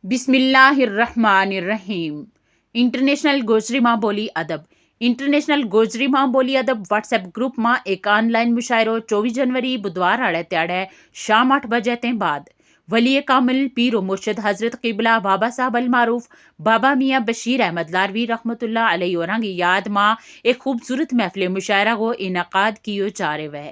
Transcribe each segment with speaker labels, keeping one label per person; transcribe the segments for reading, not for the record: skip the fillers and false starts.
Speaker 1: बिस्मिल्लाहिर्रहमानिर्रहीम। इंटरनेशनल गोजरी मां बोली अदब। इंटरनेशनल गोजरी मां बोली अदब व्हाट्सएप ग्रुप मां एक ऑनलाइन मुशायरो 24 जनवरी बुधवार आड़े त्याड़े शाम 8 बजे ते बाद वली कामिल पीर व मुर्शिद हजरत किबला बाबा साहब अल मारूफ बाबा मियाँ बशीर अहमद लारवी रहमतुल्लाह अलैहि और की याद मां एक खूबसूरत महफिल मुशायरा को इनकाद कियो जा रहे है।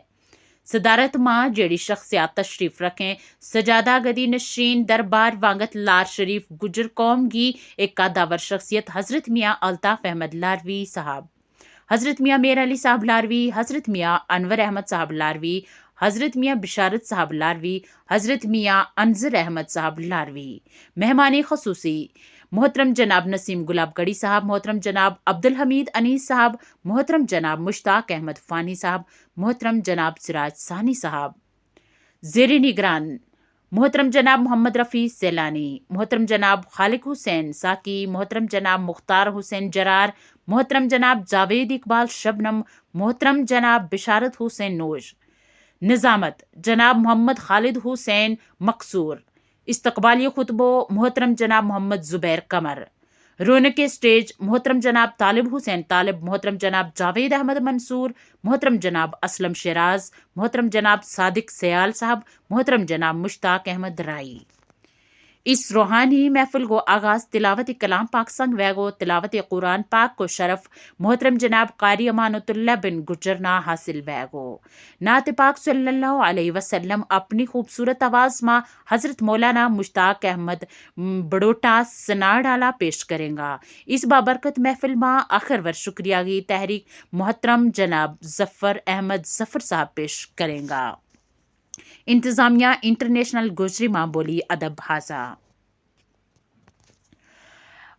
Speaker 1: सदारत मां जेड़ी शख्सियात तशरीफ रखें सजादा गदी नशीन दरबार वांगत लार शरीफ गुजर कौम की एक कादावर शख्सियत हजरत मियाँ अल्ताफ अहमद लारवी साहब, हजरत मियाँ मेर अली साहब लारवी, हजरत मियाँ अनवर अहमद साहब लारवी, हजरत मियाँ बिशारत साहब लारवी, हजरत मियाँ अनजर अहमद साहब लारवी। मेहमानी खसूसी मोहतरम जनाब नसीम गुलाबगढ़ी साहब, मोहतरम जनाब अब्दुल हमीद अनीस साहब, मोहतरम जनाब मुश्ताक अहमद फ़ानी साहब, मोहतरम जनाब सिराज सानी साहब। ज़ेरे निगरान मोहतरम जनाब मोहम्मद रफ़ी सैलानी, मोहतरम जनाब खालिक हुसैन साकी, मोहतरम जनाब मुख्तार हुसैन जरार, मोहतरम जनाब जावेद इकबाल शबनम, मोहतरम जनाब बिशारत हुसैन नोश। निज़ामत जनाब मोहम्मद खालिद हुसैन मकसूर। इस्तकबाली खुतबो मोहतरम जनाब मोहम्मद ज़ुबैर कमर। रौनक स्टेज मोहतरम जनाब तालिब हुसैन तालिब, मोहतरम जनाब जावेद अहमद मंसूर, मोहतरम जनाब असलम शराज, मोहतरम जनाब सादिक सयाल साहब, मोहतरम जनाब मुश्ताक अहमद राई। इस रूहानी महफिल को आगाज तिलावत कलाम पाक संग वैगो तिलावत कुरान पाक को शरफ मोहतरम जनाब कारी अमानतुल्लाह बिन गुजरना हासिल वैगो। नात पाक सल्लल्लाहु अलैहि वसल्लम अपनी खूबसूरत आवाज़ में हजरत मौलाना मुश्ताक अहमद बड़ोटा सनार डाला पेश करेंगा। इस बाबरकत महफिल में आखिर वर शुक्रिया की तहरीक मोहतरम जनाब जफ़र अहमद जफ़र साहब पेश करेंगा। इंतज़ामिया इंटरनेशनल गोजरी मां बोली अदब हाजा।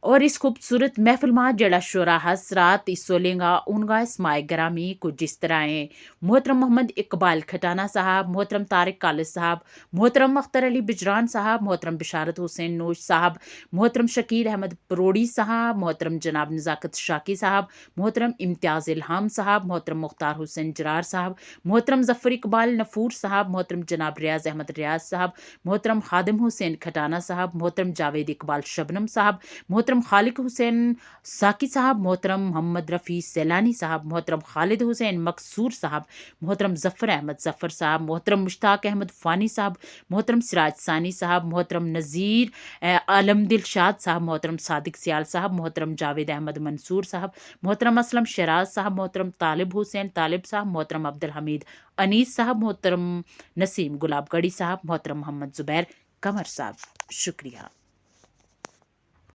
Speaker 1: और इस खूबसूरत महफिल में जड़ा शोरा हजरात हिस्सो लेंगा उनका इसमाय ग्रामी कुछ इस तरह है। मोहतरम मोहम्मद इकबाल खटाना साहब, मोहतरम तारिक कालिद साहब, मोहतरम अख्तर अली बिजरान साहब, मोहतरम बिशारत हुसैन नोश साहब, मोहतरम शकील अहमद परोड़ी साहब, मोहतरम जनाब नज़ाकत शाकी साहब, मोहतरम इम्तियाज़ इल्हाम साहब, मोहतरम मुख्तार हुसैन जरार साहब, मोहतरम जफ़र इकबाल नफूर साहब, मोहतरम जनाब रियाज अहमद रियाज साहब, मोहतरम खादिम हुसैन खटाना साहब, मोहतरम जावेद इकबाल शबनम साहब, मोहतरम खालिक हुसैन साकी साहब, मोहतरम मोहम्मद रफ़ी सैलानी साहब, मोहतरम खालिद हुसैन मकसूर साहब, मोहतरम जफ़र अहमद जफ़र साहब, मोहतरम मुश्ताक अहमद फ़ानी साहब, मोहतरम सिराज सानी साहब, मोहतरम नज़ीर आलम दिलशाद साहब, मोहतरम सादिक सियाल साहब, मोहतरम जावेद अहमद मंसूर साहब, मोहतरम असलम शराज साहब, मोहतरम तालिब हुसैन तालिब साहब, मोहतरम अब्दुल हमीद अनीस साहब, मोहतरम नसीम गुलाबगढ़ी साहब, मोहतरम मोहम्मद ज़ुबैर कमर साहब। शुक्रिया।